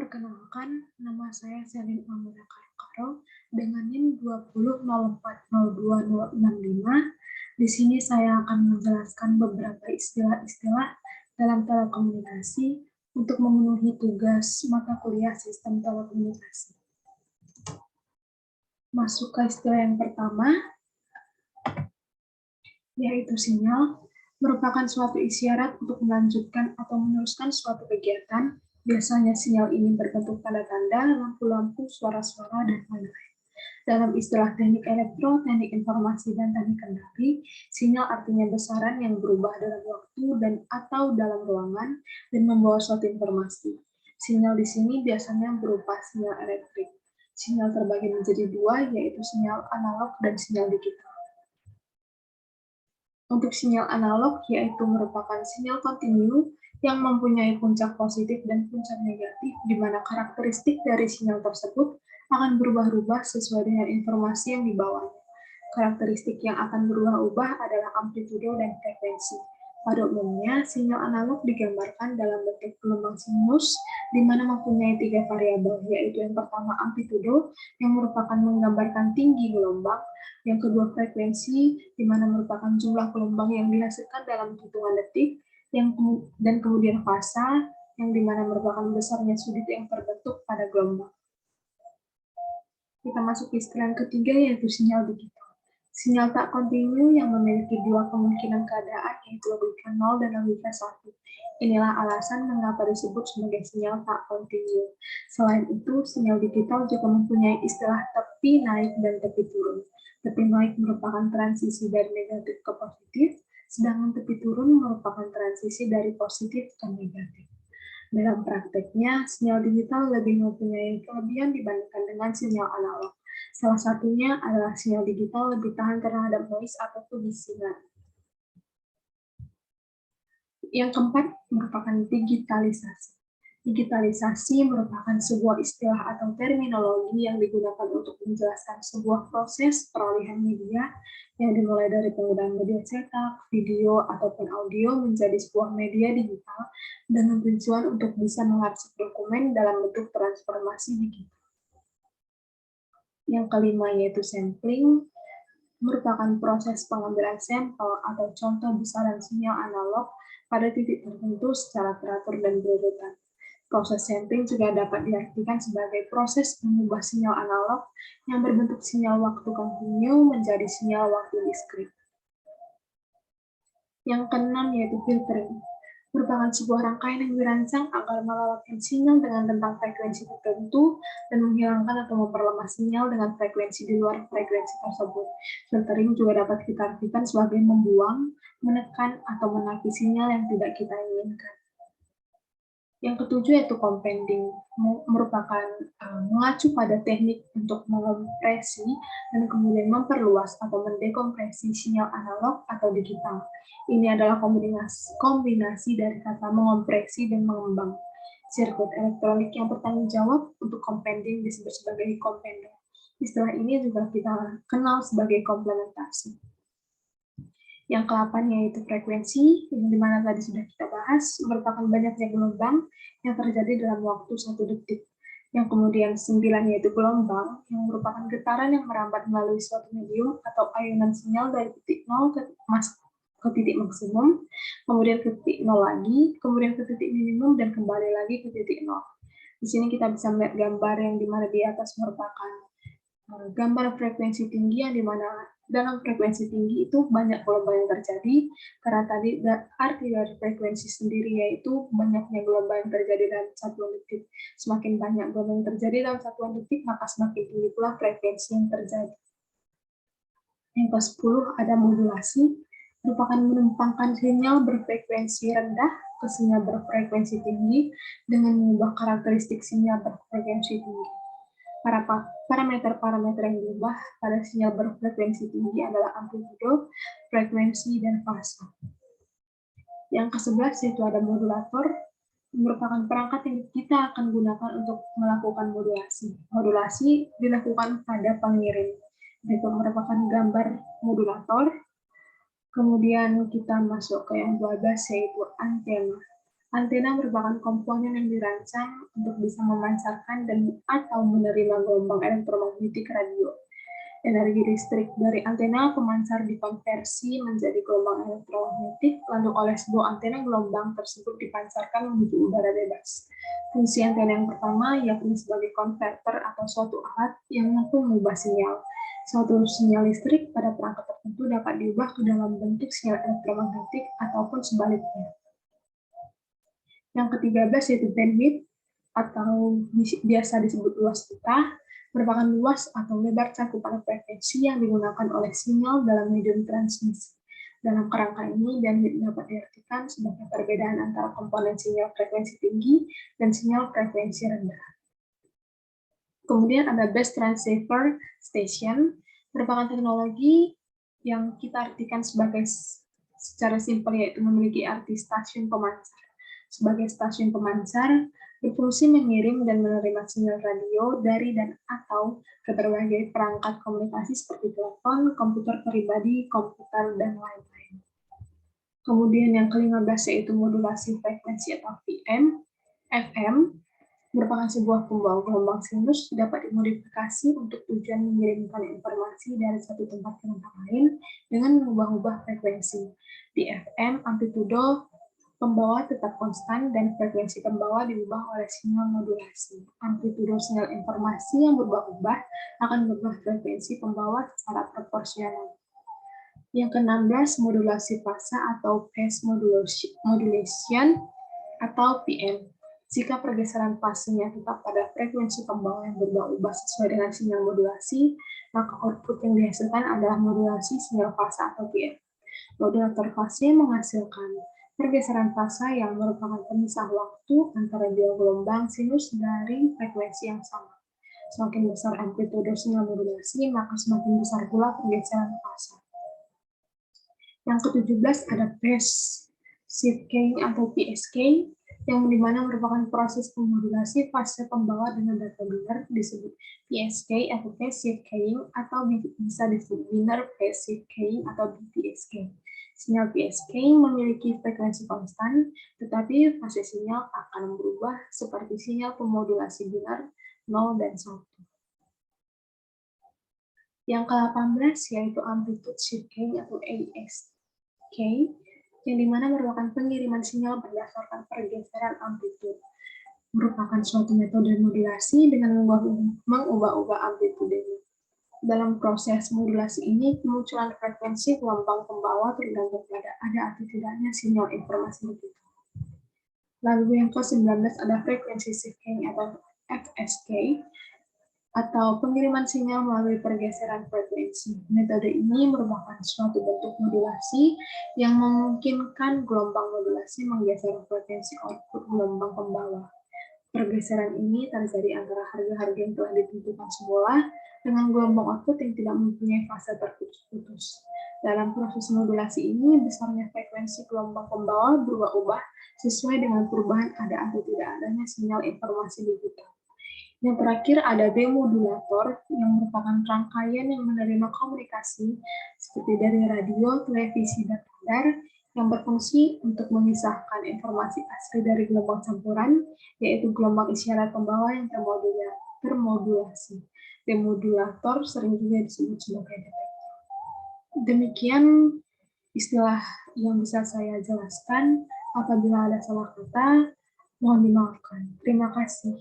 Perkenalkan, nama saya Selin Amira Karo dengan NIM 20040265. Di sini saya akan menjelaskan beberapa istilah-istilah dalam telekomunikasi untuk memenuhi tugas mata kuliah Sistem Telekomunikasi. Masuk ke istilah yang pertama, yaitu sinyal, merupakan suatu isyarat untuk melanjutkan atau meneruskan suatu kegiatan. Biasanya sinyal ini berbentuk tanda-tanda, lampu-lampu, suara-suara, dan lain-lain. Dalam istilah teknik elektro, teknik informasi, dan teknik kendali, sinyal artinya besaran yang berubah dalam waktu dan atau dalam ruangan dan membawa suatu informasi. Sinyal di sini biasanya berupa sinyal elektrik. Sinyal terbagi menjadi dua, yaitu sinyal analog dan sinyal digital. Untuk sinyal analog, yaitu merupakan sinyal kontinu yang mempunyai puncak positif dan puncak negatif, di mana karakteristik dari sinyal tersebut akan berubah-ubah sesuai dengan informasi yang dibawanya. Karakteristik yang akan berubah-ubah adalah amplitudo dan frekuensi. Pada umumnya, sinyal analog digambarkan dalam bentuk gelombang sinus, di mana mempunyai 3 variabel, yaitu yang pertama amplitudo, yang merupakan menggambarkan tinggi gelombang, yang kedua frekuensi, di mana merupakan jumlah gelombang yang dihasilkan dalam hitungan detik, dan kemudian fasa, yang dimana merupakan besarnya sudut yang terbentuk pada gelombang. Kita masuk ke istilah yang ketiga, yaitu sinyal digital. Sinyal tak kontinu yang memiliki dua kemungkinan keadaan, yaitu logika 0 dan logika 1. Inilah alasan mengapa disebut sebagai sinyal tak kontinu. Selain itu, sinyal digital juga mempunyai istilah tepi naik dan tepi turun. Tepi naik merupakan transisi dari negatif ke positif, sedangkan tepi turun merupakan transisi dari positif ke negatif. Dalam prakteknya, sinyal digital lebih mempunyai kelebihan dibandingkan dengan sinyal analog. Salah satunya adalah sinyal digital lebih tahan terhadap noise atau kebisingan. Yang keempat merupakan digitalisasi. Digitalisasi merupakan sebuah istilah atau terminologi yang digunakan untuk menjelaskan sebuah proses peralihan media yang dimulai dari penggunaan media cetak, video, ataupun audio menjadi sebuah media digital dengan tujuan untuk bisa mengarsip dokumen dalam bentuk transformasi digital. Yang kelima yaitu sampling, merupakan proses pengambilan sampel atau contoh besaran sinyal analog pada titik tertentu secara teratur dan berurutan. Proses sampling juga dapat diartikan sebagai proses mengubah sinyal analog yang berbentuk sinyal waktu kontinu menjadi sinyal waktu diskrit. Yang keenam yaitu filtering, merupakan sebuah rangkaian yang dirancang agar melewatkan sinyal dengan rentang frekuensi tertentu dan menghilangkan atau memperlemah sinyal dengan frekuensi di luar frekuensi tersebut. Filtering juga dapat kita artikan sebagai membuang, menekan, atau menaiki sinyal yang tidak kita inginkan. Yang ketujuh yaitu compending, merupakan mengacu pada teknik untuk mengompresi dan kemudian memperluas atau mendekompresi sinyal analog atau digital. Ini adalah kombinasi dari kata mengompresi dan mengembang. Sirkuit elektronik yang bertanggung jawab untuk compending disebut sebagai compender. Istilah ini juga kita kenal sebagai komplementasi. Yang ke-8 yaitu frekuensi, yang dimana tadi sudah kita bahas, merupakan banyaknya gelombang yang terjadi dalam waktu 1 detik. Yang kemudian 9 yaitu gelombang, yang merupakan getaran yang merambat melalui suatu medium atau ayunan sinyal dari titik 0 ke titik maksimum, kemudian ke titik 0 lagi, kemudian ke titik minimum, dan kembali lagi ke titik 0. Di sini kita bisa melihat gambar yang dimana di atas merupakan gambar frekuensi tinggi, yang dimana dalam frekuensi tinggi itu banyak gelombang yang terjadi, karena tadi arti dari frekuensi sendiri yaitu banyaknya gelombang yang terjadi dalam satuan detik. Semakin banyak gelombang yang terjadi dalam satuan detik, maka semakin tinggi pula frekuensi yang terjadi. Yang ke-10 ada modulasi, merupakan menumpangkan sinyal berfrekuensi rendah ke sinyal berfrekuensi tinggi dengan mengubah karakteristik sinyal berfrekuensi tinggi. Parameter-parameter yang diubah pada sinyal berfrekuensi tinggi adalah amplitudo, frekuensi, dan fasa. Yang ke-11 yaitu ada modulator, merupakan perangkat yang kita akan gunakan untuk melakukan modulasi. Modulasi dilakukan pada pengirim. Itu merupakan gambar modulator. Kemudian kita masuk ke yang 12 yaitu antena. Antena merupakan komponen yang dirancang untuk bisa memancarkan dan atau menerima gelombang elektromagnetik radio. Energi listrik dari antena pemancar dikonversi menjadi gelombang elektromagnetik, lalu oleh sebuah antena gelombang tersebut dipancarkan menuju udara bebas. Fungsi antena yang pertama yakni sebagai konverter atau suatu alat yang mampu mengubah sinyal. Suatu sinyal listrik pada perangkat tertentu dapat diubah ke dalam bentuk sinyal elektromagnetik ataupun sebaliknya. Yang ke-13 yaitu bandwidth atau biasa disebut luas pita, merupakan luas atau lebar cakupan frekuensi yang digunakan oleh sinyal dalam medium transmisi. Dalam kerangka ini, bandwidth dapat diartikan sebagai perbedaan antara komponen sinyal frekuensi tinggi dan sinyal frekuensi rendah. Kemudian ada base transceiver station, merupakan teknologi yang kita artikan sebagai secara simpel yaitu memiliki arti stasiun pemancar. Sebagai stasiun pemancar, berfungsi mengirim dan menerima sinyal radio dari dan atau ke berbagai perangkat komunikasi seperti telepon, komputer pribadi, komputer, dan lain-lain. Kemudian yang ke-15 yaitu modulasi frekuensi atau FM, merupakan sebuah pembawa gelombang sinus dapat dimodifikasi untuk tujuan mengirimkan informasi dari satu tempat ke tempat lain dengan mengubah-ubah frekuensi. Di FM, amplitudo pembawa tetap konstan dan frekuensi pembawa diubah oleh sinyal modulasi. Amplitudo sinyal informasi yang berubah-ubah akan berubah frekuensi pembawa secara proporsional. Yang ke-16, modulasi fase atau phase modulation atau PM. Jika pergeseran fasenya tetap pada frekuensi pembawa yang berubah-ubah sesuai dengan sinyal modulasi, maka output yang dihasilkan adalah modulasi sinyal fase atau PM. Modulator fase menghasilkan pergeseran fase yang merupakan pemisah waktu antara dua gelombang sinus dari frekuensi yang sama. Semakin besar amplitudo sinyal modulasi, maka semakin besar pula pergeseran fase. Yang ke-17 ada phase shifting atau PSK, yang dimana merupakan proses pemodulasi fase pembawa dengan data biner disebut PSK atau phase shifting, atau bisa disebut biner phase shifting atau BPSK. Sinyal PSK memiliki frekuensi konstan, tetapi fase sinyal akan berubah seperti sinyal pemodulasi biner 0 dan 1. Yang ke-18 yaitu amplitude shifting atau ASK, yang dimana merupakan pengiriman sinyal berdasarkan pergeseran amplitude. Merupakan suatu metode modulasi dengan mengubah-ubah amplitudenya. Dalam proses modulasi ini, kemunculan frekuensi gelombang pembawa tergantung pada ada atau tidaknya sinyal informasi begitu. Lalu yang ke-19 ada frekuensi shifting atau FSK, atau pengiriman sinyal melalui pergeseran frekuensi. Metode ini merupakan suatu bentuk modulasi yang memungkinkan gelombang modulasi menggeser frekuensi output gelombang pembawa. Pergeseran ini terjadi antara harga-harga yang telah ditentukan semula dengan gelombang output yang tidak mempunyai fase terputus-putus. Dalam proses modulasi ini, besarnya frekuensi gelombang pembawa berubah-ubah sesuai dengan perubahan ada atau tidak adanya sinyal informasi digital. Yang terakhir ada demodulator, yang merupakan rangkaian yang menerima komunikasi seperti dari radio, televisi, dan radar, yang berfungsi untuk memisahkan informasi asli dari gelombang campuran, yaitu gelombang isyarat pembawa yang termodulasi. Demodulator sering juga disebut sebagai detektor. Demikian istilah yang bisa saya jelaskan. Apabila ada salah kata, mohon dimaafkan. Terima kasih.